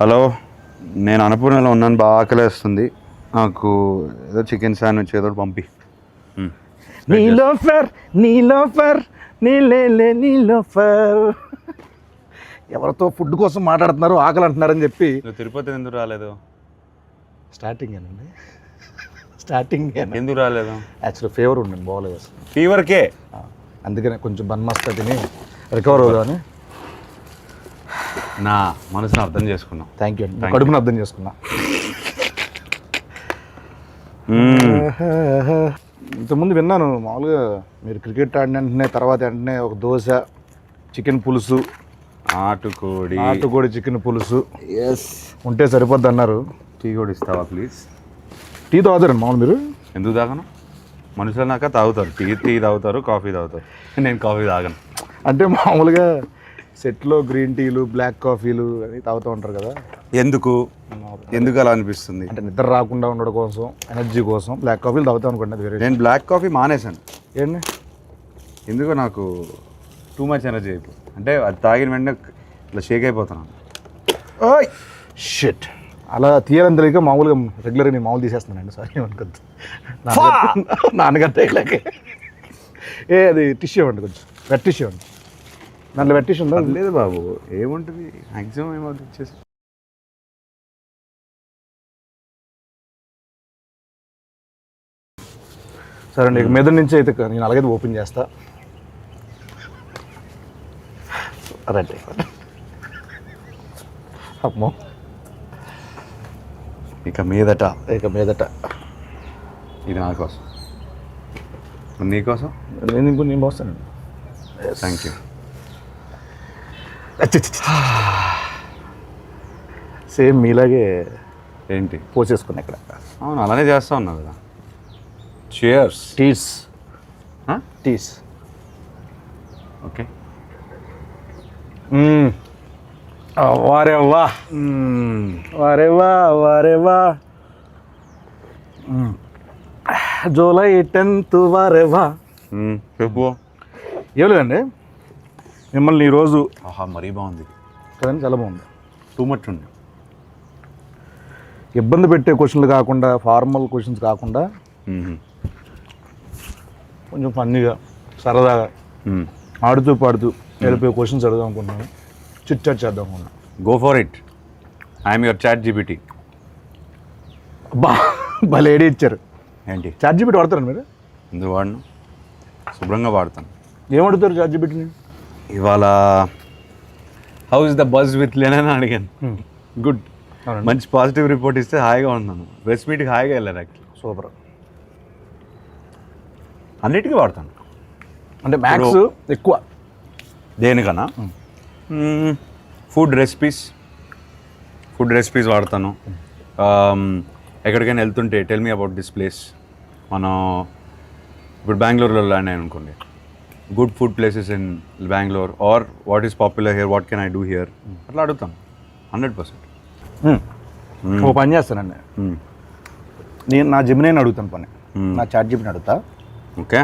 Hello, నేను అన్నపూర్ణలో ఉన్నాను, బాగా ఆకలేస్తుంది. నాకు ఏదో చికెన్ శాండ్విచ్ ఏదో పంపి. నీలోఫర్ నీలోఫర్ నీలోఫర్. ఎవరితో ఫుడ్ కోసం మాట్లాడుతున్నారు, ఆకలి అంటున్నారని చెప్పి. నువ్వు తిరుపతి ఎందుకు రాలేదు? స్టార్టింగ్ ఏనండి, స్టార్టింగ్ ఎందుకు రాలేదు? యాక్చువల్లీ ఫీవర్ ఉండండి, బాగోలేదు అసలు. ఫీవర్కే? అందుకనే కొంచెం బన్మస్తా తిని రికవర్ అవుదామని. నా మనసును అర్థం చేసుకున్నావు. థ్యాంక్ యూ అండి, కడుపుని అర్థం చేసుకున్నా. ఇంతకుముందు విన్నాను మామూలుగా మీరు క్రికెట్ ఆడిన వెంటనే తర్వాత వెంటనే ఒక దోశ, చికెన్ పులుసు, నాటుకోడి చికెన్ పులుసు ఉంటే సరిపోద్ది అన్నారు. టీ కూడా ఇస్తావా ప్లీజ్? టీ తాగుతారండి మామూలు మీరు? ఎందుకు తాగను? మనుషులు నాక తాగుతారు, టీ తాగుతారు, కాఫీ తాగుతారు. నేను కాఫీ తాగను. అంటే మామూలుగా సెట్లో గ్రీన్ టీలు, బ్లాక్ కాఫీలు అని తాగుతూ ఉంటారు కదా, ఎందుకు అలా అనిపిస్తుంది? అంటే నిద్ర రాకుండా ఉండడం కోసం, ఎనర్జీ కోసం బ్లాక్ కాఫీలు తాగుతాం అనుకోండి. అది వేరే. నేను బ్లాక్ కాఫీ మానేశాను. ఏంటి? ఎందుకో నాకు టూ మచ్ ఎనర్జీ అయిపోయింది. అంటే అది తాగిన వెంటనే ఇట్లా షేక్ అయిపోతున్నాను. ఓయ్ షిట్, అలా తీయాలని తెలియక మామూలుగా రెగ్యులర్గా నేను మామూలు తీసేస్తున్నానండి. సారీ అనుకోద్దు, నాన్నగారు తగ్గలేక. అది టిష్యూ ఇవ్వండి, కొంచెం వెట్ టిష్యూ ఇవ్వండి. దాంట్లో వెట్ టిష్యూ ఉందా? లేదు బాబు, ఏముంటుంది మ్యాక్సిమం ఏమవుతుంది ఇచ్చేసి. సరే అండి, మీద నుంచి అయితే నేను అలాగైతే ఓపెన్ చేస్తా. రైట్, అమ్మో, ఇక మీదట ఇది నా కోసం, నీకోసం. నేను పోస్తానండి. Thank you. సేమ్ మీలాగే ఏంటి పోసేసుకున్నా ఇక్కడ. అవును, అలానే చేస్తా ఉన్నావు కదా. చియర్స్. టీస్ ఓకే. వారేవా జూలై 10th వారేవా. చెప్పు. ఏం లేదండి, మిమ్మల్ని ఈరోజు మరీ బాగుంది కదండి, చాలా బాగుంది. టూ మచ్ ఉంది. ఇబ్బంది పెట్టే క్వశ్చన్లు కాకుండా, ఫార్మల్ క్వశ్చన్స్ కాకుండా కొంచెం ఫన్నీగా, సరదాగా, ఆడుతూ పాడుతూ వెళ్ళిపోయే క్వశ్చన్స్ అడుగుదాం అనుకుంటున్నాను. చిట్ చాట్ చేద్దాం అనుకున్నాను. Go for it. I'm your chat GPT. భలే ఐడియా ఇచ్చారు. ఏంటి? చాట్ జీపీటీ వాడతారండి మీరు? ఎందుకు వాడను, శుభ్రంగా వాడతాను. ఏం అడుగుతారు చాట్ జీపీటీని? ఇవాళ how is the buzz with Len అని అడిగాను. గుడ్, మంచి పాజిటివ్ రిపోర్ట్ ఇస్తే హాయిగా ఉన్నాను. ప్రెస్ మీట్కి హాయిగా వెళ్ళాను. Actually super. అన్నిటికీ వాడతాను. అంటే మ్యాథ్స్ ఎక్కువ దేనికన్నా ఫుడ్ రెసిపీస్ వాడతాను. ఎక్కడికైనా వెళ్తుంటే tell me about this place. మనం ఇప్పుడు బెంగళూరులో ల్యాండ్ అయ్యాను అనుకోండి, good food places in Bengaluru are what is popular here, what can I do here, అట్లా అడుగుతాను 100%. ఓ పని చేస్తానండి, నేను నా జెమినైని అడుగుతాను పని, నా చాట్ జీపీటీని అడుగుతా. ఓకే.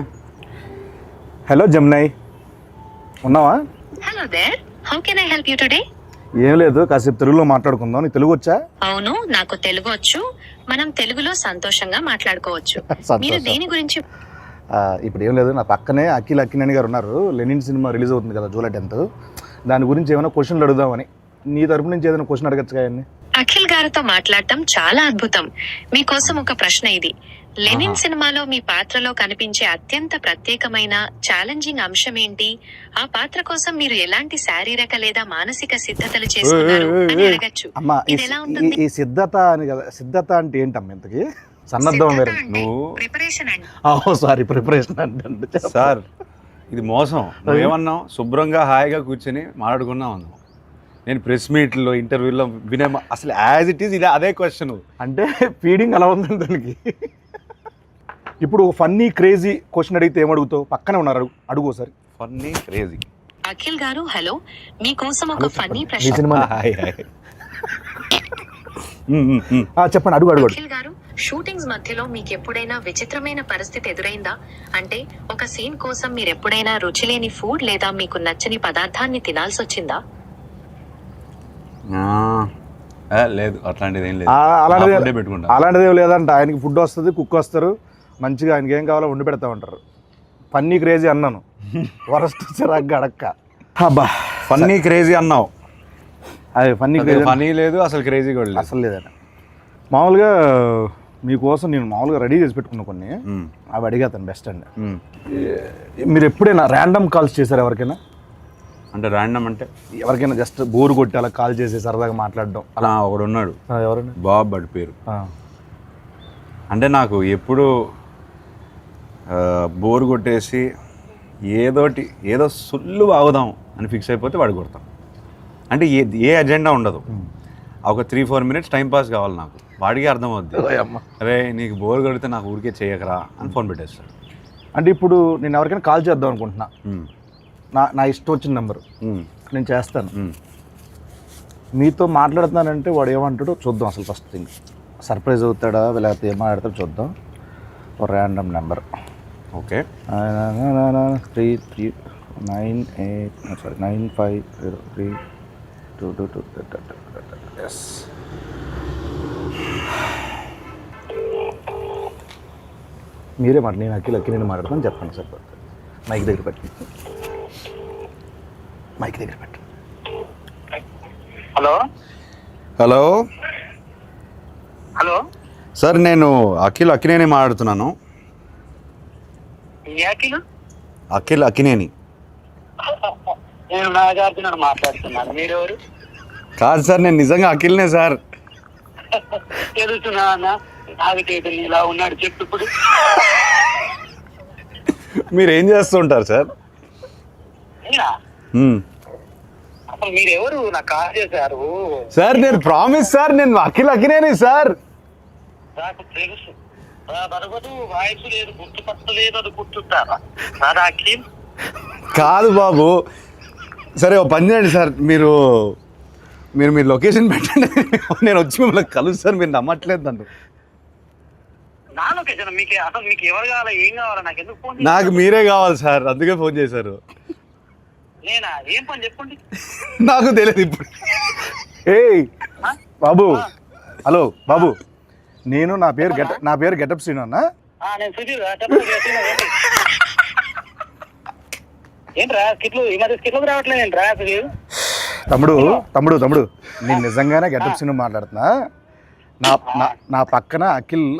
హలో జెమినై, ఉన్నావా? Hello there, how can I help you today? ఏం లేదు, కాసేపు తెలుగులో మాట్లాడుకుందాం. నీకు తెలుగు వచ్చా? అవును, నాకు తెలుగు వచ్చు. మనం తెలుగులో సంతోషంగా మాట్లాడుకోవచ్చు. మీరు దేని గురించి? ఇప్పుడు ఏం లేదు, నా పక్కనే అఖిల్ అక్కినేని గారు ఉన్నారు. లెనిన్ సినిమా రిలీజ్ అవుతుంది కదా జూలై 10th, దాని గురించి ఏమైనా క్వశ్చన్లు అడుగుదామని. నీ తరపు నుంచి ఏదైనా క్వశ్చన్ అడగచ్చు కదండి. అఖిల్ గారితో మాట్లాడటం చాలా అద్భుతం. మీకోసం ఒక ప్రశ్న ఇది. లెనిన్ సినిమాలో మీ పాత్రలో కనిపించే అత్యంత ప్రత్యేకమైన ఛాలెంజింగ్ అంశం ఏంటి? ఆ పాత్ర కోసం మీరు ఎలాంటి శారీరక లేదా మానసిక సిద్ధతలు చేసుకున్నారు అని అడగచ్చు. అమ్మా, ఇది ఎలా ఉంటుంది? ఈ సిద్ధత అని కదా, సిద్ధత అంటే ఏంటమ్మా ఇంతకి? సన్నద్ధం వేరే. ప్రిపరేషన్ అండి. సారీ, ప్రిపరేషన్ అంటే సార్ ఇది మోసం. నువ్వేమన్నావు? శుభ్రంగా హాయిగా కూర్చొని మాట్లాడుకున్నావు అన్నావు. నేను ప్రెస్ మీట్లో ఇంటర్వ్యూలో వినే అసలు యాజ్ ఇట్ ఈస్ ఇది అదే క్వశ్చన్. అంటే ఫీడింగ్ అలా ఉందండి దానికి. ఇప్పుడు ఫన్నీ క్రేజీ క్వశ్చన్ అడిగితే ఏమడుగుతావు? పక్కనే ఉన్నారు, అడుగు సార్. Funny crazy. అఖిల్ గారు హలో, మీకోసం ఒక ఫన్నీ ఈ ప్రశ్న. సినిమా చెప్పండి, అడుగు. అఖిల్ గారు, షూటింగ్స్ మధ్యలో మీకు ఎప్పుడైనా విచిత్రమైన పరిస్థితి ఎదురైందా? అంటే ఒక సీన్ కోసం మీరు ఎప్పుడైనా రుచిలేని ఫుడ్ లేదా మీకు నచ్చని పదార్థాన్ని తినాల్సి వచ్చిందా? లేదు అట్లాంటిది ఏం లేదు. అలాంటిది నా food ఏ పెట్టుకుంటా. అలాంటిది ఏం లేదంట. ఆయనకి ఫుడ్ వస్తుంది, కుక్ వస్తారు, మంచిగా ఆయనకి ఏం కావాలో వండి పెడతా ఉంటారు. ఫన్నీ క్రేజీ అన్నాను, వరస్ట్ చిరాగ్గా అడక్క. అబ్బా ఫన్నీ క్రేజీ అన్నావు, అదే ఫన్నీ క్రేజీ ఫనీ లేదు అసలు, క్రేజీ కూడా లేదు. అసలు లేదట. మామూలుగా మీకోసం నేను మామూలుగా రెడీ చేసి పెట్టుకున్నా కొన్ని, అవి అడిగేతాను బెస్ట్ అండి. మీరు ఎప్పుడైనా ర్యాండమ్ కాల్స్ చేశారు ఎవరికైనా? అంటే ర్యాండమ్ అంటే ఎవరికైనా జస్ట్ బోర్ కొట్టి అలా కాల్ చేసి సరదాగా మాట్లాడడం? అలా ఒకడు ఉన్నాడు, ఎవరైనా? బాబ్ బడి పేరు. అంటే నాకు ఎప్పుడు బోర్ కొట్టేసి ఏదో సుల్లు బాగుదాం అని ఫిక్స్ అయిపోతే వాడు కొడతాం. అంటే ఏ అజెండా ఉండదు, ఒక 3-4 minutes టైం పాస్ కావాలి నాకు. వాడికి అర్థం అవుద్ది, అరే నీకు బోర్ కొడితే నాకు ఊరికే చేయకరా అని ఫోన్ పెట్టేస్తాడు. అంటే ఇప్పుడు నేను ఎవరికైనా కాల్ చేద్దాం అనుకుంటున్నా, నా ఇష్టం వచ్చిన నెంబరు నేను చేస్తాను, మీతో మాట్లాడుతున్నానంటే వాడు ఏమంటాడో చూద్దాం. అసలు ఫస్ట్ థింగ్ సర్ప్రైజ్ అవుతాడా లేకపోతే ఏం మాట్లాడతాడో చూద్దాం. ఒక ర్యాండమ్ నెంబర్. ఓకే, 95032222. ఎస్, మీరే మాట, నేను అక్కి నేను మాట్లాడతాను చెప్పండి సార్. మైక్ దగ్గర పెట్టి, మైక్ దగ్గర పెట్టు. హలో హలో హలో సార్, నేను అక్కినేని మాట్లాడుతున్నాను. అక్కినేని నేను నాగార్జున మాట్లాడుతున్నాను. మీరెవరు? కాదు సార్, నేను నిజంగా అఖిల్నే సార్. తెలుసునా నాగటేడు ఇలా ఉన్నాడు చెప్పు ఇప్పుడు. మీరు ఏం చేస్తుంటారు సార్? అసలు మీరెవరు? నాకు కాల్ చేశారు సార్. నేను ప్రామిస్ సార్, నేను అఖినేని సార్. నాకు తెలుసు, బరగదు వాయిస్ లేదు, గుర్తుపట్టలేదు, అది గుర్తుంటారా నాదా అఖిల్? కాదు బాబు, సరే ఓ పని చేయండి సార్, మీరు లొకేషన్ పెట్టండి, నేను వచ్చి మిమ్మల్ని కలుస్తాను. మీరు నమ్మట్లేదు నన్ను. నా లొకేషన్ మీకు అసలు మీకు ఎవరు కావాలా, ఏం కావాలా, నాకు ఎందుకు ఫోన్? నాకు మీరే కావాలి సార్, అందుకే ఫోన్ చేశారు. నేనా? ఏం పని చెప్పండి. నాకు తెలియదు ఇప్పుడు. ఏయ్ బాబు, హలో బాబు, నేను నా పేరు గెటప్ శ్రీను అన్న. నేను సుధీర్. ఏంట్రా స్కిట్లు ఈ మధ్య స్కిట్లకు రావట్లేదు ఏంట్రా సుధీర్? తమ్ముడు నేను నిజంగానే గెటప్ శ్రీను మాట్లాడుతున్నా. నా పక్కన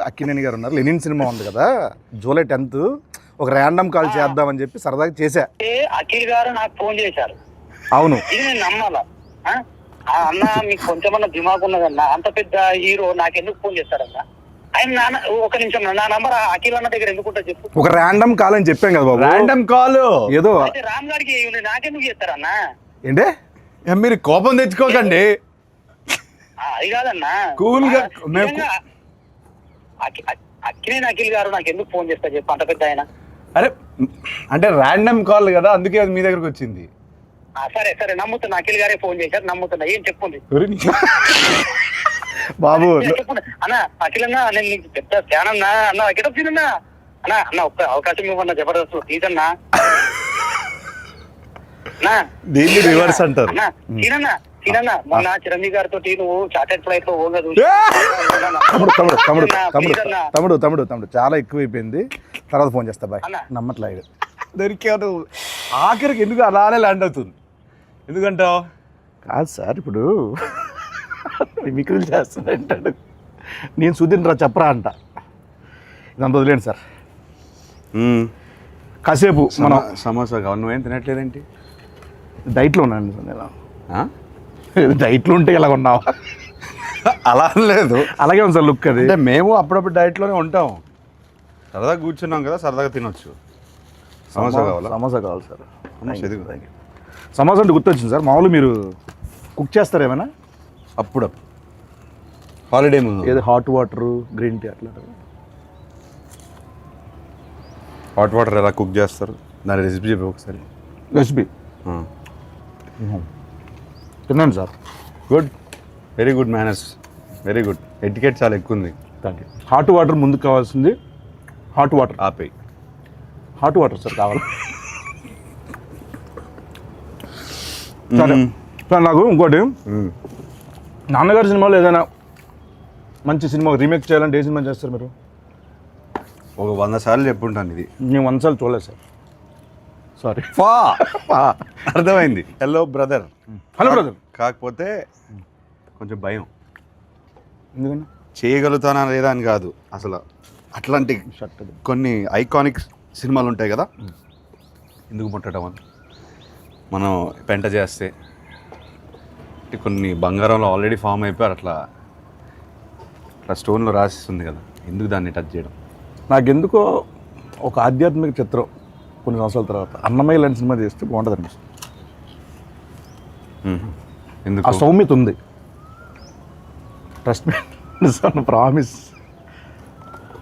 అక్కినేని గారు ఉన్నారు. లెనిన్ సినిమా ఉంది కదా, జూలై 10th ఒక ర్యాండమ్ కాల్ చేద్దామని చెప్పి సరదాగా చేశా. అఖిల్ గారు నాకు ఫోన్ చేశారు. అవును, ఇది నేను నమ్మాలా? అన్న మీకు కొంచెమన్నా దిమాగ్ ఉన్నదన్నా, అంత పెద్ద హీరో నాకెందుకు ఫోన్ చేస్తారన్నా? ఆయన ఒక నిమిషం, నా నంబర్ అఖిల్ అన్న దగ్గర ఎందుకుంటా చెప్పు. ఒక ర్యాండమ్ కాల్ అని చెప్పాం కదా బాబు. ర్యాండమ్ కాల్ ఏదో రామ్ గారికి నాకెందుకు చేస్తారన్నా? ఏంటే మీరు కోపం తెచ్చుకోకండి, అది కాదన్నా. కూల్ గా అఖిల్ గారు నాకు ఎందుకు ఫోన్ చేస్తారు చెప్పు, అంత పెద్ద ఆయన. అరే అంటే ర్యాండమ్ కాల్ కదా, అందుకే అది మీ దగ్గరకు వచ్చింది. సరే సరే నమ్ముతున్నా, అఖిల్ గారే ఫోన్ చేశారు, నమ్ముతున్నా. ఏం చెప్పండి బాబు. చెప్పండి అన్న. అఖిల్ అన్న, నేను నీకు పెద్ద ఫ్యాన్ అన్నా. అన్న గెటప్ సీన్ అన్న ఒక్క అవకాశం ఇవ్వన్నా, జబర్దస్త్ ప్లీజ్ అన్నా. దీన్ని రివర్స్ అంటారు. సీనన్నా, మొన్న చిరంజీవి గారితో నువ్వు చార్టెడ్ ఫ్లైట్ లో ఓగా తమ్ముడు చాలా ఎక్కువైపోయింది, తర్వాత ఫోన్ చేస్తా బాయ్. నమ్మట్లేదు దొరికాడు. ఆఖరికి ఎందుకు అలానే ల్యాండ్ అవుతుంది? ఎందుకంటావు? కాదు సార్, ఇప్పుడు మిమిక్రీలు చేస్తానంటాడు, నేను సుధీర్ రా చెప్పరా అంట. ఇదంతా వదిలేండి సార్. కాసేపు మనం సమోసా కావాలి. నువ్వేం తినట్లేదేంటి? డైట్లో ఉన్నాను నేను. డైట్లో ఉంటే ఇలా ఉన్నావా? అలా లేదు, అలాగే ఉంది సార్ లుక్. అది అంటే మేము అప్పుడప్పుడు డైట్లోనే ఉంటాం, సరదాగా కూర్చున్నాం కదా, సరదాగా తినొచ్చు. సమోసా కావాలా? సమోసా కావాలి సార్. సమోసా అంటే గుర్తొచ్చింది సార్, మామూలు మీరు కుక్ చేస్తారు ఏమైనా? అప్పుడప్పుడు హాలిడే ముందు ఏదో హాట్ వాటర్, గ్రీన్ టీ అట్లా. హాట్ వాటర్ ఎలా కుక్ చేస్తారు, దాని రెసిపీ చెప్పి ఒకసారి. రెసిపీ తిన్నాను sir. Good, very good manners, very good. Etiquette చాలా ఎక్కువ ఉంది. Thank you. హాట్ వాటర్ ముందుకు కావాల్సింది. హాట్ వాటర్ ఆపేయి. హాట్ వాటర్ సార్ కావాలి. సరే సార్, నాకు ఇంకోటి నాన్నగారి సినిమాలో ఏదైనా మంచి సినిమా రీమేక్ చేయాలంటే ఏ సినిమా చేస్తారు మీరు? ఒక 100 సార్లు చెప్పుంటాను ఇది. నేను 100 సార్లు చూడలేదు సార్, సారీ. అర్థమైంది. Hello brother. Hello brother. కాకపోతే కొంచెం భయం. ఎందుకని? చేయగలుగుతానా లేదా అని కాదు, అసలు అట్లాంటి షర్ట్ కొన్ని ఐకానిక్ సినిమాలు ఉంటాయి కదా, ఎందుకు ముట్టడం అని మనం పెంట చేస్తే కొన్ని బంగారంలో ఆల్రెడీ ఫామ్ అయిపోయారు, అట్లా స్టోన్లో రాసిస్తుంది కదా, ఎందుకు దాన్ని టచ్ చేయడం? నాకెందుకో ఒక ఆధ్యాత్మిక చిత్రం కొన్ని సంవత్సరాల తర్వాత అన్నమయ్య లాంటి సినిమా చేస్తే బాగుంటుంది అనిపిస్తుంది. ఎందుకు? ఆ సౌమ్యత ఉంది. ట్రస్ట్ మీ, నిజం, ప్రామిస్,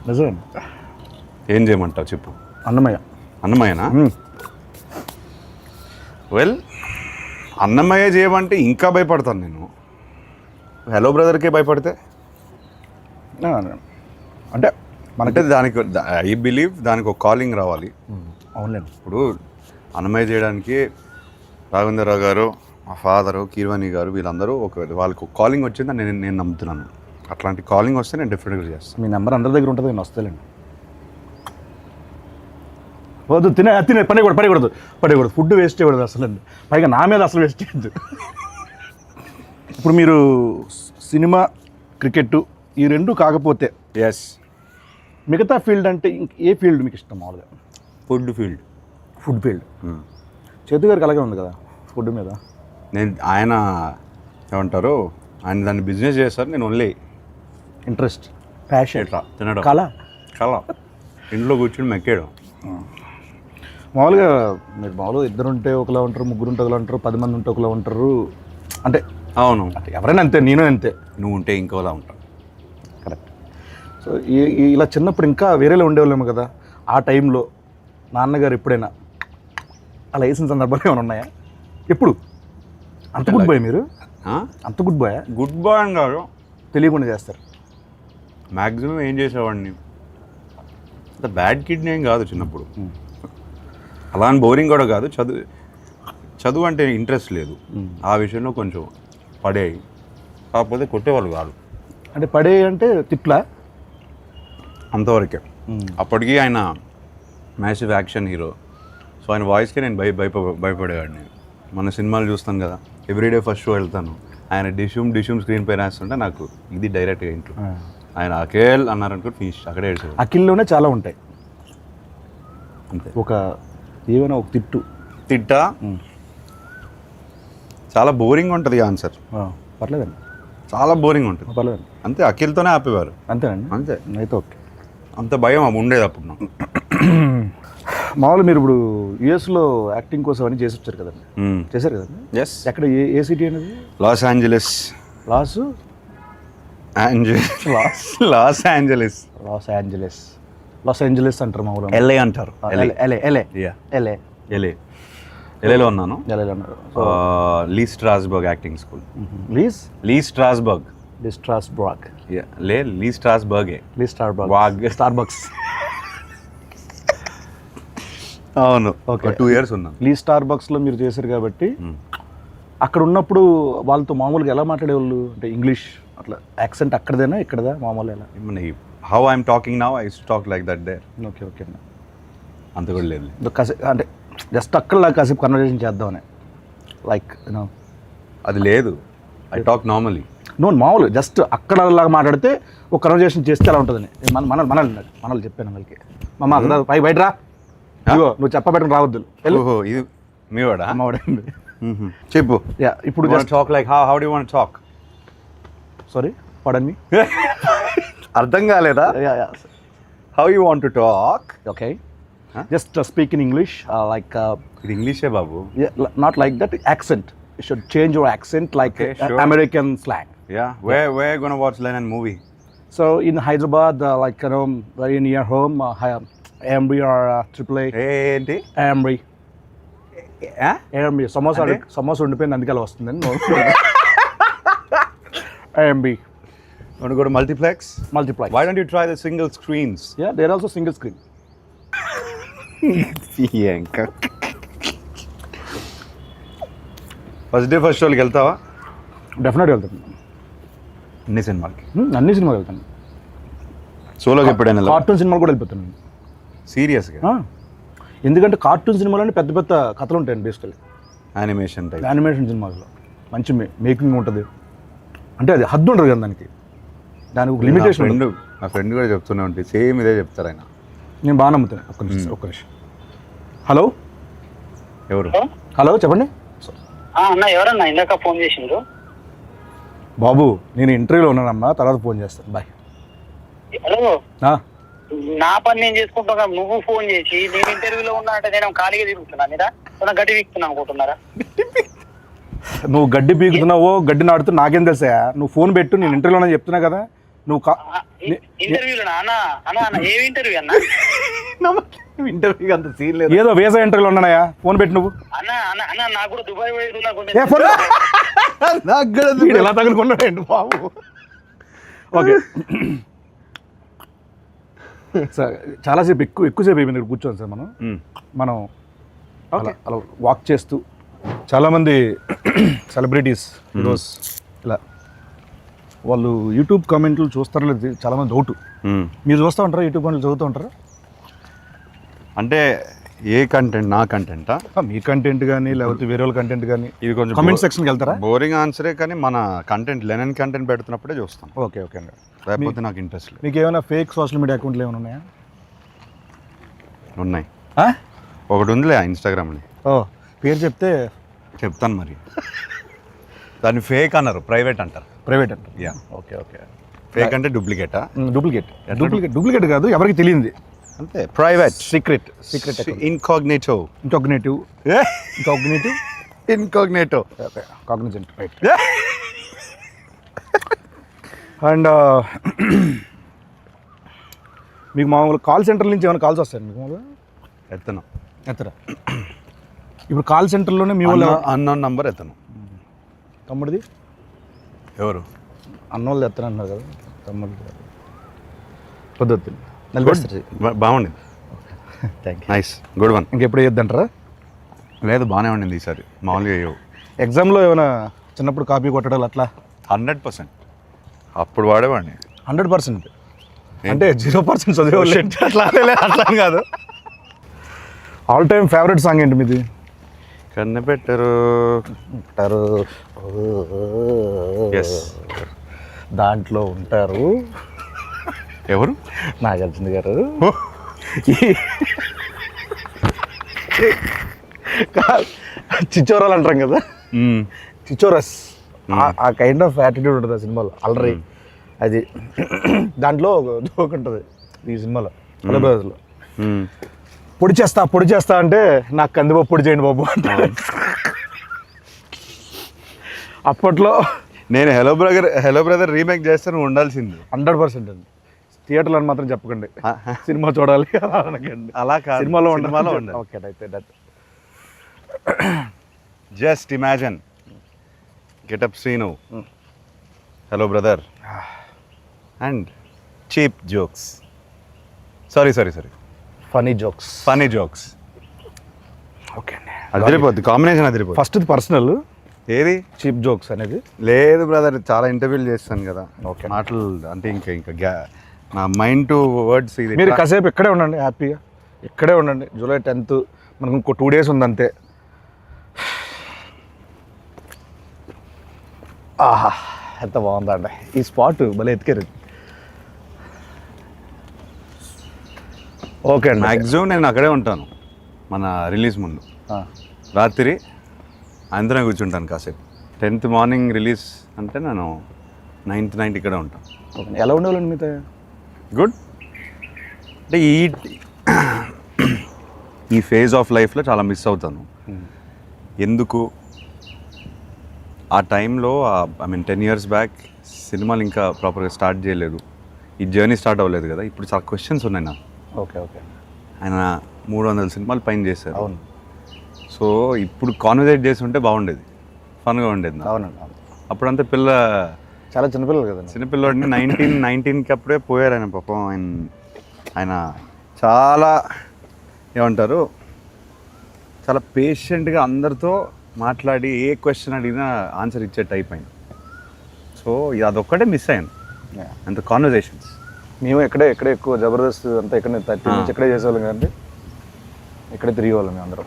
నిజం. ఏం చేయమంటావు చెప్పు. అన్నమయ్య. అన్నమయ్యనా? వెల్, అన్నమయ్య చేయమంటే ఇంకా భయపడతాను నేను. హలో బ్రదర్కే భయపడితే అంటే మనకి దానికి ఐ బిలీవ్ దానికి ఒక కాలింగ్ రావాలి. అవునండి. ఇప్పుడు అన్నమయ్య చేయడానికి రాఘవేంద్రరావు గారు, మా ఫాదరు, కీర్వాణి గారు, వీళ్ళందరూ వాళ్ళకి ఒక కాలింగ్ వచ్చిందని నేను నమ్ముతున్నాను. అట్లాంటి కాలింగ్ వస్తే నేను డెఫినెట్గా చేస్తాను. మీ నెంబర్ అందరి దగ్గర ఉంటుంది, నేను వస్తానండి. వద్దు, తినే పడకూడదు ఫుడ్ వేస్ట్ చేయకూడదు అసలు. పైగా నా మీద అసలు వేస్ట్ చేయద్దు. ఇప్పుడు మీరు సినిమా, క్రికెట్ ఈ రెండు కాకపోతే ఎస్, మిగతా ఫీల్డ్ అంటే ఏ ఫీల్డ్ మీకు ఇష్టం మామూలుగా? Food field. Food field. చేతు గారికి అలాగే ఉంది కదా ఫుడ్ మీద. ఆయన ఏమంటారు, ఆయన దాన్ని బిజినెస్ చేస్తారు, నేను ఓన్లీ ఇంట్రెస్ట్, ప్యాషన్, ఎట్లా తినడం, కళ ఇంట్లో కూర్చుని మెక్కేయడం. మామూలుగా మీరు మామూలుగా ఇద్దరు ఉంటే ఒకలా ఉంటారు, ముగ్గురు ఉంటే ఒకలా ఉంటారు, 10 మంది ఉంటే ఒకలా ఉంటారు. అంటే అవును, అంటే ఎవరైనా అంతే, నేను అంతే. నువ్వు ఉంటే ఇంకోలా ఉంటావు. కరెక్ట్. సో ఇలా చిన్నప్పుడు ఇంకా వేరేలో ఉండేవాళ్ళేమో కదా. ఆ టైంలో నాన్నగారు ఎప్పుడైనా అలా వేసిన సందర్భాలు ఏమైనా ఉన్నాయా? ఎప్పుడు? అంత గుడ్ బాయ్ మీరు? అంత గుడ్ బాయ్? గుడ్ బాయ్ అని కాదు, తెలియకుండా చేస్తారు. మ్యాక్సిమం ఏం చేసేవాడిని, అంత బ్యాడ్ కిడ్ని ఏం కాదు చిన్నప్పుడు. అలా అని బోరింగ్ కూడా కాదు. చదువు అంటే ఇంట్రెస్ట్ లేదు, ఆ విషయంలో కొంచెం పడేవి. కాకపోతే కొట్టేవాళ్ళు కాదు. అంటే పడే అంటే తిట్లా? అంతవరకే. అప్పటికీ ఆయన మ్యాసివ్ యాక్షన్ హీరో, సో ఆయన వాయిస్కి నేను భయపడేవాడిని. మన సినిమాలు చూస్తాను కదా, ఎవ్రీడే ఫస్ట్ షో వెళ్తాను, ఆయన డిష్యూమ్ స్క్రీన్ పై రాస్తుంటే నాకు ఇది డైరెక్ట్గా ఇంట్లో ఆయన అఖిల్ అన్నారనుకో ఫినిష్, అక్కడే ఏడ్చాడు. అఖిల్లోనే చాలా ఉంటాయి అంతే. ఒక ఏమైనా ఒక తిట్టా చాలా బోరింగ్ ఉంటుంది ఆన్సర్. పర్లేదండి, చాలా బోరింగ్ ఉంటుంది. పర్లేదండి. అంతే, అఖిల్తోనే ఆపేవారు. అంతేనండి. అంతే, అయితే ఓకే. అంత భయం ఉండేది అప్పుడు నాకు. మామూలు మీరు ఇప్పుడు యుఎస్లో యాక్టింగ్ కోసం అని చేసి వచ్చారు కదండి, చేశారు కదండి. ఎస్. ఎక్కడ, ఏ సిటీ అనేది? Los Angeles. లాస్ ఏంజలస్ అంటారు మామూలు. ఎల్ఏ అంటారు. ఎల్ఏలో ఉన్నాను. లీ స్ట్రాస్బర్గ్ యాక్టింగ్ స్కూల్. లీ స్ట్రాస్బర్గ్. స్టార్బక్స్. అవును, ఓకే. 2 years ఉన్నాను. లీ స్టార్బక్స్లో మీరు చేశారు కాబట్టి అక్కడ ఉన్నప్పుడు వాళ్ళతో మామూలుగా ఎలా మాట్లాడేవాళ్ళు? అంటే ఇంగ్లీష్ అట్లా యాక్సెంట్ అక్కడదేనా ఇక్కడదా మామూలు ఎలా? How I'm talking now, I use to talk like that there. Okay okay అన్న. అంత కూడా లేదు. అంటే జస్ట్ అక్కడ కాసేపు కన్వర్జేషన్ చేద్దామని, లైక్ యూనో అది లేదు. I talk normally. మామూలు జస్ట్ అక్కడ లాగా మాట్లాడితే ఒక కన్వర్జేషన్ చేస్తే ఎలా ఉంటుందని మనల్ని చెప్పాను వాళ్ళకి. మమ్మ బయట రా, నువ్వు చెప్పబెట్టుకుని రావద్దు. ఇది మీ వాడా? అమ్మవాడండి. చెప్పు. ఇప్పుడు talk like how do you want talk? Sorry, pardon me. అర్థం కాలేదా? How you want to talk? Okay, just speak in English, like ఇది ఇంగ్లీషే బాబు. Not like that accent. You should change your accent like American slang. Yeah, where you gonna watch Lennon movie? So in Hyderabad, like very near home, Amri or AAA. ఏంటి Amri? Amri. Samosa ఉండిపోయింది అందుకే అలా వస్తుందని. Amri. Want to go to multiplex? Why don't you try the single screens? Yeah, there are also single screen. First day first షోకి వెళ్తావా? డెఫినెట్గా వెళ్తాను. అన్ని సినిమాలకి. అన్ని సినిమాలు వెళ్తాను. సోలోకి ఎప్పుడైనా కార్టూన్ సినిమాలు కూడా వెళ్ళిపోతాను. సీరియస్గా? ఎందుకంటే కార్టూన్ సినిమాలు పెద్ద పెద్ద కథలు ఉంటాయండి బేసికలీ. Animation type. యానిమేషన్ సినిమాల్లో మంచి మేకింగ్ ఉంటుంది. అంటే అది హద్దు ఉండదు కదా దానికి ఒక లిమిటేషన్. నా ఫ్రెండ్ కూడా చెప్తూనే ఉంటుంది, సేమ్ ఇదే చెప్తారు ఆయన. నేను బాగా నమ్ముతాను. ఒక్క నిమిషం. హలో ఎవరు? హలో చెప్పండి. అన్న ఎవరన్నా ఇందాక ఫోన్ చేసిండ్రు? బాబు నేను ఇంటర్వ్యూలో ఉన్నానమ్మా, తర్వాత ఫోన్ చేస్తాను. బాయ్. హలో, నా పని నేను చేసుకుంటున్నా, నువ్వు ఫోన్ చేసి నేను ఇంటర్వ్యూలో ఉన్నా అంటే నేను ఖాళీగా తిరుగుతున్నా మీద గడ్డి వీక్తున్నా అనుకుంటున్నారా? నువ్వు గడ్డి పీకుతున్నావో గడ్డి నాడుతూ నాకేం తెలుసా? నువ్వు ఫోన్ పెట్టు, నేను ఇంటర్వ్యూలో చెప్తున్నా కదా. నువ్వు ఇంటర్వ్యూలో అన్న ఏమి ఇంటర్వ్యూ అన్న? ఇంటర్వ్యూ అంత సీన్ లేదు, ఏదో వేసా ఇంటర్వ్యూలో ఉన్నాయా. ఫోన్ పెట్టు నువ్వు. అన్న నాకు కూడా దుబాయ్ ఎలా తగులుకున్నాడండి బాబు. ఓకే సార్, చాలాసేపు ఎక్కువసేపు అయిపోయింది ఇక్కడ కూర్చోండి సార్. మనం అలా వాక్ చేస్తూ చాలామంది సెలబ్రిటీస్ హీరోస్ ఇలా వాళ్ళు యూట్యూబ్ కామెంట్లు చూస్తారో లేదు చాలామంది డౌట్. మీరు చూస్తూ ఉంటారా యూట్యూబ్ కామెంట్లు చదువుతూ ఉంటారా? అంటే ఏ కంటెంట్? నా కంటెంటా? మీ కంటెంట్ కానీ లేకపోతే వేరే వాళ్ళ కంటెంట్ కానీ? ఇది కొంచెం కామెంట్ సెక్షన్కి వెళ్తారా? బోరింగ్ ఆన్సరే, కానీ మన కంటెంట్ లెనన్ కంటెంట్ పెడుతున్నప్పుడే చూస్తాం. ఓకే ఓకే అండి. లేకపోతే నాకు ఇంట్రెస్ట్ లేదు. మీకు ఏమైనా ఫేక్ సోషల్ మీడియా అకౌంట్లు ఏమైనా ఉన్నాయా? ఉన్నాయి. ఒకటి ఉందిలే ఇన్స్టాగ్రామ్ని. పేరు చెప్తే చెప్తాను మరి. దాన్ని ఫేక్ అన్నారు, ప్రైవేట్ అంటారు. ప్రైవేట్ అంటారు. యా. Okay okay. ఫేక్ అంటే డూప్లికేటా? డూప్లికేట్ కాదు, ఎవరికి తెలియంది అంతే. Private, secret incognito. Cognizant right. And మీకు మామూలు కాల్ సెంటర్ నుంచి ఏమైనా కాల్స్ వస్తాయండి మీకు? మామూలుగా ఎత్తరా? ఇప్పుడు కాల్ సెంటర్లోనే మీ వాళ్ళు అన్నోన్ నంబర్ ఎత్తను. తమ్ముడిది ఎవరు? అన్నోళ్ళు ఎత్తను అన్నారు కదా, తమ్ముడు పొద్దు బాగుండింది. Thank you. Nice, good one. ఇంకెప్పుడు వేయద్దంటారా? లేదు, బాగానే ఉండింది ఈసారి. మామూలుగా అయ్యో. ఎగ్జామ్లో ఏమైనా చిన్నప్పుడు కాపీ కొట్టడాలు అట్లా? 100%. అప్పుడు వాడేవాడిని. 100%? అంటే 0% చదివేవాళ్ళు అట్లా కాదు. ఆల్ టైమ్ ఫేవరెట్ సాంగ్ ఏంటి మీది? కన్నెపెట్టరు. దాంట్లో ఉంటారు ఎవరు? నాగార్జున గారు. చిచ్చోరాలు అంటాం కదా, చిచ్చోరస్, ఆ కైండ్ ఆఫ్ యాటిట్యూడ్ ఉంటుంది ఆ సినిమాలో. అల్లరి అది. దాంట్లో జోక్ ఉంటుంది ఈ సినిమాలో, బ్రదర్స్లో. పొడి చేస్తా అంటే నాకు కందిపప్పు పొడి చేయండి బాబు అంటే. అప్పట్లో నేను హలో బ్రదర్ రీమేక్ చేస్తే నువ్వు ఉండాల్సింది. 100% అండి. థియేటర్లో అని మాత్రం చెప్పకండి, సినిమా చూడాలి అనకండి. అలా కాదు, సినిమాలో ఉండాలి. ఓకే అయితే that. Just imagine getup Srinu, hello brother, and cheap jokes. Sorry funny jokes. Okay అండి, అదిరిపోద్ది కాంబినేషన్. అదిరిపోద్ది. ఫస్ట్ పర్సనల్ ఏది చీప్ జోక్స్ అనేది? లేదు బ్రదర్, చాలా ఇంటర్వ్యూలు చేస్తాను కదా. ఓకే. మాటలు అంటే ఇంకా నా మైండ్ టు వర్డ్స్. ఇది మీరు కాసేపు ఇక్కడే ఉండండి, హ్యాపీగా ఇక్కడే ఉండండి. జూలై 10th మనకు ఇంకో 2 days ఉందంతే. ఆహా, ఎంత బాగుందండి ఈ స్పాట్, భలే ఎత్తికారు. ఓకే అండి. మ్యాక్సిమం నేను అక్కడే ఉంటాను మన రిలీజ్ ముందు. రాత్రి అందరం కూర్చుంటాను కాసేపు. 10th మార్నింగ్ రిలీజ్ అంటే నేను 9th నైట్ ఇక్కడే ఉంటాను. ఎలా ఉండేవాళ్ళండి మీతో? గుడ్. అంటే ఈ ఫేజ్ ఆఫ్ లైఫ్లో చాలా మిస్ అవుతాను. ఎందుకు ఆ టైంలో, ఐ మీన్ 10 years బ్యాక్ సినిమాలు ఇంకా ప్రాపర్గా స్టార్ట్ చేయలేదు, ఈ జర్నీ స్టార్ట్ అవ్వలేదు కదా. ఇప్పుడు చాలా క్వశ్చన్స్ ఉన్నాయి నాకు. ఓకే. ఆయన 300 సినిమాలు పైన చేశారు. అవును. సో ఇప్పుడు కాన్వర్సేట్ చేసి ఉంటే బాగుండేది, ఫన్గా ఉండేది. అవునండి. అప్పుడంతా చాలా చిన్నపిల్లలు కదా, చిన్నపిల్లడిని 19 అప్పుడే పోయారు ఆయన. పాపం ఆయన చాలా ఏమంటారు, చాలా పేషెంట్గా అందరితో మాట్లాడి ఏ క్వశ్చన్ అడిగినా ఆన్సర్ ఇచ్చే టైప్ ఆయన. సో సో అదొక్కటే మిస్ అయ్యాను, అంత కాన్వర్జేషన్స్. మేము ఎక్కడే ఎక్కువ జబర్దస్త్ అంతా ఇక్కడ 30 నుంచి ఎక్కడే చేసేవాళ్ళం కదండి, ఇక్కడే తిరిగేవాళ్ళం మేము అందరం.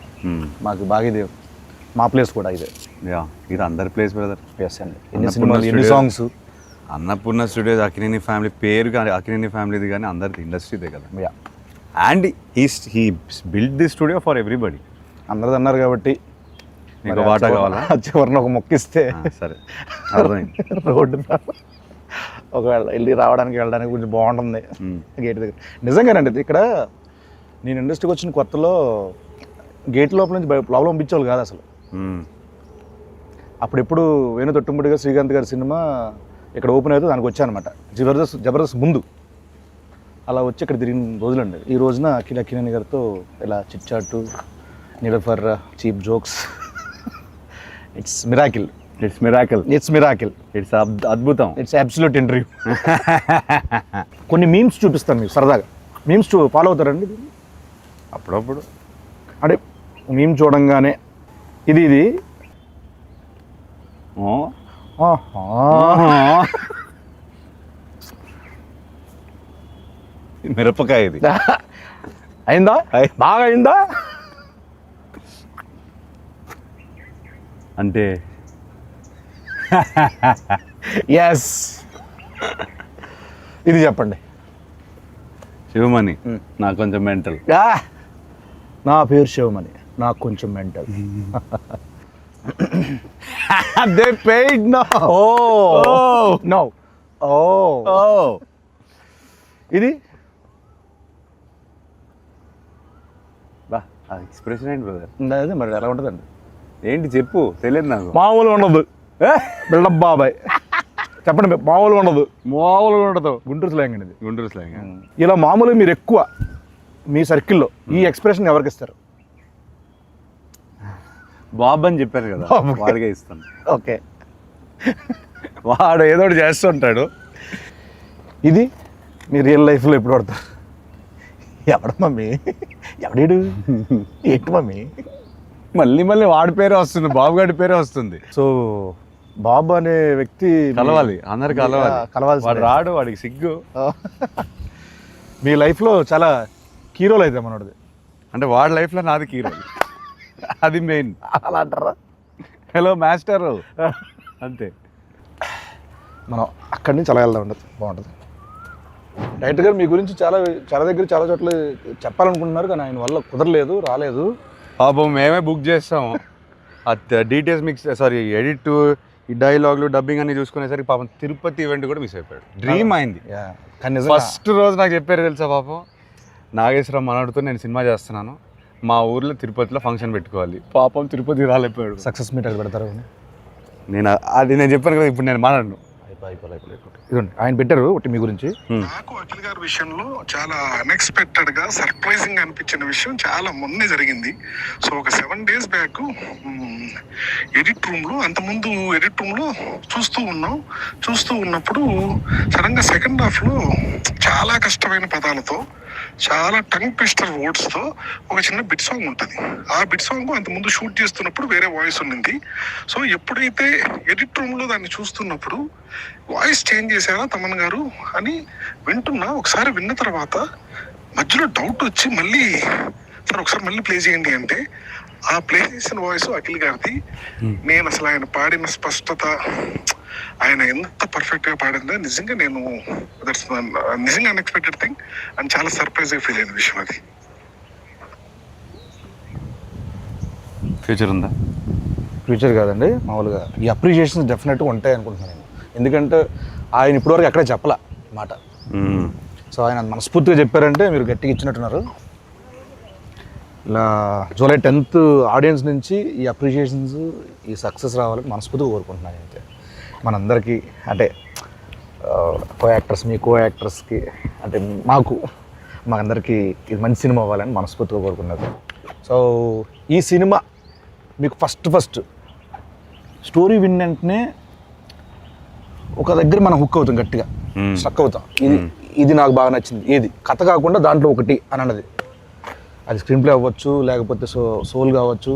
మాకు బాగా ఇది మా ప్లేస్ కూడా ఇదే. ఇది అందరి ప్లేస్ బ్రదర్. ఎస్ అండి, ఎన్ని సినిమాలు ఎన్ని songs. Annapurna studios, Akkineni family పేరు కానీ అక్కినేని ఫ్యామిలీది కానీ అందరిది ఇండస్ట్రీదే కదా. And he build the studio for everybody. అందరిది అన్నారు కాబట్టి మీకు వాటా కావాలా? చివరిని ఒక మొక్కిస్తే సరే అర్థమైంది. రోడ్డు ఒకవేళ వెళ్ళి రావడానికి వెళ్ళడానికి కొంచెం బాగుంటుంది గేట్ దగ్గర. నిజంగానండి ఇక్కడ నేను ఇండస్ట్రీకి వచ్చిన కొత్తలో గేట్ లోపల నుంచి లోపల పంపించేవాళ్ళు కాదు అసలు. అప్పుడెప్పుడు వేణు తొట్టుముడిగా శ్రీకాంత్ గారి సినిమా ఇక్కడ ఓపెన్ అయితే దానికి వచ్చానమాట, జబర్దస్త్ ముందు. అలా వచ్చి ఇక్కడ తిరిగిన రోజులండి. ఈ రోజున అక్కినేని గారితో ఇలా chit chat, neither for cheap jokes. It's miracle. అద్భుతం. It's absolute interview. కొన్ని మీమ్స్ చూపిస్తాను మీకు సరదాగా. మీమ్స్ ఫాలో అవుతారండి అప్పుడప్పుడు? అంటే మీమ్ చూడంగానే ఇది మిరపకాయ ఇది అయిందా, బాగా అయిందా అంటే ఎస్. ఇది చెప్పండి. శివమణి నాకు కొంచెం మెంటల్. నా పేరు శివమణి, నాకు కొంచెం mental. They paid no. No. ఇది బా ఎక్స్ప్రెషన్ ఏంటి బ్రదర్? అదే మరి ఎలా ఉంటుందండి? ఏంటి చెప్పు, తెలియదు నాకు. మామూలుగా ఉండదు బిల్డప్ బాబాయ్. చెప్పండి, మామూలుగా ఉండదు. గుంటూరు స్లాంగ్ అండి ఇది. గుంటూరు స్లాంగ్. ఇలా మామూలుగా మీరు ఎక్కువ మీ సర్కిల్లో ఈ ఎక్స్ప్రెషన్ ఎవరికి ఇస్తారు? బాబు అని చెప్పారు కదా, వాడిగా ఇస్తాను. ఓకే, వాడు ఏదో ఒకటి చేస్తుంటాడు. ఇది మీ రియల్ లైఫ్లో ఎప్పుడు పడతారు? ఎవడ మమ్మీ, ఎవడేడు, ఏంటి మమ్మీ? మళ్ళీ వాడి పేరే వస్తుంది, బాబు గారి పేరే వస్తుంది. సో బాబు అనే వ్యక్తి కలవాలి, అందరు కలవాలి. వాడు రాడు, వాడికి సిగ్గు. మీ లైఫ్లో చాలా కీరోలు అయితే మనోడిది. అంటే వాడి లైఫ్లో నాది కీరో, అది మెయిన్. అలా అంటారా? హలో మాస్టర్ అంతే. మనం అక్కడి నుంచి అలా వెళ్దాం, ఉండదు, బాగుంటుంది. డైరెక్టర్ గారు మీ గురించి చాలా దగ్గర చాలా చోట్ల చెప్పాలనుకుంటున్నారు, కానీ ఆయన వల్ల కుదరలేదు, రాలేదు. పాపం మేమే బుక్ చేస్తాము. డీటెయిల్స్ మిక్స్ ఎడిట్, ఈ డైలాగులు, డబ్బింగ్ అన్ని చూసుకునేసరికి పాపం తిరుపతి ఈవెంట్ కూడా మిస్ అయిపోయాడు. డ్రీమ్ అయింది. ఫస్ట్ రోజు నాకు చెప్పారు తెలుసా, పాపం నాగేశ్వరరావు మనోడితో నేను సినిమా చేస్తున్నాను, మా ఊర్లో తిరుపతిలో ఫంక్షన్ పెట్టుకోవాలి. పాపం తిరుపతి రాలేకపోయాడు. సక్సెస్ మీట్ అక్కడ పెడతారు. నేను చెప్పాను కదా, ఇప్పుడు నేను మాట్లాడను. ఇదండి ఆయన పెట్టారు ఒకటి మీ గురించి. నాకు అఖిల్ గారి విషయంలో చాలా అన్ఎక్స్పెక్టెడ్ గా సర్ప్రైజింగ్ అనిపించిన విషయం చాలా మొన్నే జరిగింది. సో ఒక 7 days బ్యాక్ ఎడిట్ రూమ్ లో, అంతకుముందు ఎడిట్ రూమ్ లో చూస్తూ ఉన్నప్పుడు సడన్ గా సెకండ్ హాఫ్ లో చాలా కష్టమైన పదాలతో, చాలా టంగ్ ట్విస్టర్ వర్డ్స్ తో ఒక చిన్న బిట్ సాంగ్ ఉంటుంది. ఆ బిట్ సాంగ్ అంతకుముందు షూట్ చేస్తున్నప్పుడు వేరే వాయిస్ ఉండింది. సో ఎప్పుడైతే ఎడిట్ రూమ్ లో దాన్ని చూస్తున్నప్పుడు వాయిస్ చేంజ్ చేశారా తమన్ గారు అని వింటున్నా. ఒకసారి విన్న తర్వాత మధ్యలో డౌట్ వచ్చి మళ్ళీ సార్ ఒకసారి మళ్ళీ ప్లే చేయండి అంటే, ఆ ప్లే చేసిన వాయిస్ అఖిల్ గారిది. నేను అసలు ఆయన పాడిన స్పష్టత, ఆయన ఎంత పర్ఫెక్ట్ గా పాడిందో నిజంగా నిజంగా అన్ఎక్స్పెక్టెడ్ థింగ్ అండ్ చాలా సర్ప్రైజ్ గా ఫీల్ అయిన విషయం అది. ఫ్యూచర్ ఉందా? ఫ్యూచర్ కాదండి, మామూలుగా ఈ అప్రిషియేషన్స్ డెఫినెట్గా ఉంటాయి అనుకుంటున్నాను నేను. ఎందుకంటే ఆయన ఇప్పటివరకు ఎక్కడ చెప్పలా మాట. సో ఆయన మనస్ఫూర్తిగా చెప్పారంటే మీరు గట్టిగా ఇచ్చినట్టున్నారు. ఇలా జూలై 10th ఆడియన్స్ నుంచి ఈ అప్రిషియేషన్స్, ఈ సక్సెస్ రావాలని మనస్ఫూర్తిగా కోరుకుంటున్నాను. అయితే మనందరికీ, అంటే కో యాక్టర్స్కి అంటే మాకందరికీ ఇది మంచి సినిమా అవ్వాలని మనస్ఫూర్తిగా కోరుకున్నారు. సో ఈ సినిమా మీకు ఫస్ట్ స్టోరీ విన్ వెంటనే ఒక దగ్గర మనం హుక్ అవుతాం, గట్టిగా స్ట్రక్ అవుతాం. ఇది నాకు బాగా నచ్చింది, ఏది కథ కాకుండా దాంట్లో ఒకటి అని అన్నది. అది స్క్రీన్ ప్లే అవ్వచ్చు, లేకపోతే సోల్ కావచ్చు.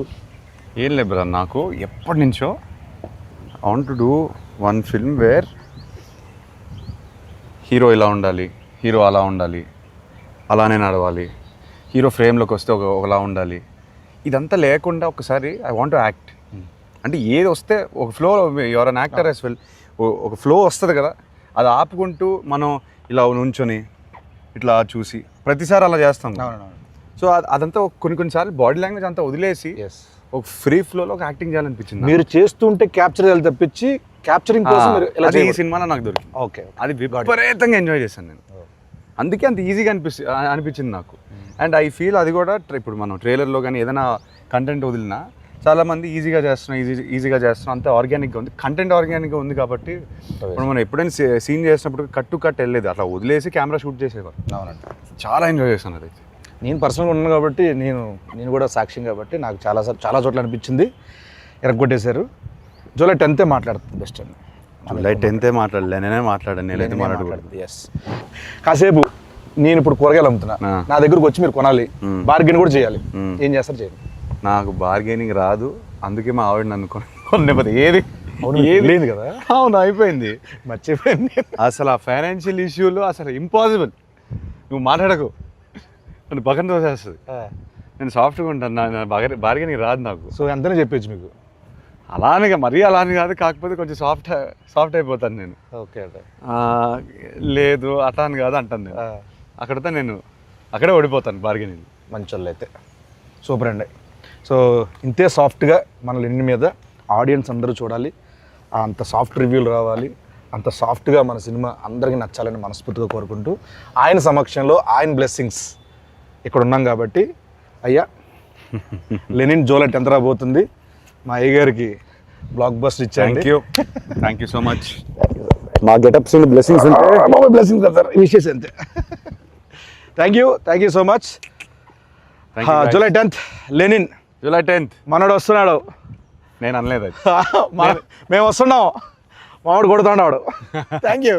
ఏం లేదు బ్రదర్, నాకు ఎప్పటి నుంచో I want to do one film where hero ఇలా ఉండాలి, హీరో అలా ఉండాలి, అలానే నడవాలి, హీరో ఫ్రేమ్లోకి వస్తే ఒకలా ఉండాలి. ఇదంతా లేకుండా ఒకసారి ఐ వాంట్ టు యాక్ట్. అంటే ఏది వస్తే ఒక flow, your an actor as well, ఒక ఫ్లో వస్తుంది కదా, అది ఆపుకుంటూ మనం ఇలా నుంచొని ఇట్లా చూసి ప్రతిసారి అలా చేస్తాం. సో అదంతా కొన్నిసార్లు బాడీ లాంగ్వేజ్ అంతా వదిలేసి ఒక ఫ్రీ ఫ్లోలో ఒక యాక్టింగ్ చేయాలనిపించింది. మీరు చేస్తుంటే క్యాప్చర్ చేయాలి తప్పించి క్యాప్చరింగ్ కోసం మీరు ఇలా అది ఈ సినిమాలో నాకు దొరికింది. ఓకే, అది విపరీతంగా ఎంజాయ్ చేశాను నేను. అందుకే అంత ఈజీగా అనిపించింది నాకు. అండ్ ఐ ఫీల్ అది కూడా ఇప్పుడు మనం ట్రైలర్లో కానీ ఏదైనా కంటెంట్ వదిలినా చాలామంది ఈజీగా చేస్తున్నాం అంతే ఆర్గానిక్గా ఉంది. కంటెంట్ ఆర్గానిక్గా ఉంది కాబట్టి ఇప్పుడు మనం ఎప్పుడైనా సీన్ చేసినప్పుడు కట్ టు కట్ వెళ్ళలేదు, అట్లా వదిలేసి కెమెరా షూట్ చేసేవారు. అవునండి, చాలా ఎంజాయ్ చేశాను అదైతే. నేను పర్సనల్గా ఉన్నాను కాబట్టి నేను కూడా సాక్ష్యం కాబట్టి నాకు చాలా చోట్ల అనిపించింది. ఎరగొట్టేశారు. జూలై 10th మాట్లాడుతుంది బెస్ట్ అండి. జూలై 10th మాట్లాడలే, నేనే మాట్లాడాను. నేనైతే మాట్లాడకూడదు. ఎస్, కాసేపు నేను ఇప్పుడు కూరగాయలు అమ్ముతున్నా, నా దగ్గరకు వచ్చి మీరు కొనాలి, బార్గెన్ కూడా చేయాలి. ఏం చేస్తారు? చేయండి. నాకు బార్గెనింగ్ రాదు, అందుకే మా ఆవిడ నన్ను కొనలేకపోతే ఏది లేదు కదా. అవును, అయిపోయింది, మర్చిపోయింది. అసలు ఆ ఫైనాన్షియల్ ఇష్యూలు అసలు ఇంపాసిబుల్. నువ్వు మాట్లాడకు, నన్ను పక్కన తోసేస్తుంది. నేను సాఫ్ట్గా ఉంటాను, నా బార్గెనింగ్ రాదు నాకు. సో ఎంతనే చెప్పచ్చు మీకు? అలానే మరీ అలానే కాదు, కాకపోతే కొంచెం సాఫ్ట్ అయిపోతాను నేను. ఓకే అంటే లేదు అట్లా అని కాదు అంటాను నేను. అక్కడితో నేను అక్కడే ఓడిపోతాను బార్గెనింగ్. మంచి వాళ్ళు అయితే సూపర్ అండి. సో ఇంతే సాఫ్ట్గా మన లెనిన్ మీద ఆడియన్స్ అందరూ చూడాలి, అంత సాఫ్ట్ రివ్యూలు రావాలి, అంత సాఫ్ట్గా మన సినిమా అందరికీ నచ్చాలని మనస్ఫూర్తిగా కోరుకుంటూ ఆయన సమక్షంలో ఆయన బ్లెస్సింగ్స్ ఇక్కడ ఉన్నాం కాబట్టి అయ్యా లెనిన్ జూలై 10th రాబోతుంది. మా అయ్య గారికి బ్లాక్ బస్టర్ ఇచ్చాను. Thank you so much. మా గెటప్స్ బ్లెస్సింగ్స్ ఉంటే బ్లెస్సింగ్స్ కదా విషెస్ అంతే. Thank you so much. July 10th Lenin, July 10th మనోడు వస్తున్నాడు. నేను అనలేదు, మేము వస్తున్నాం, మావాడు కొడుతున్నాడు. Thank you.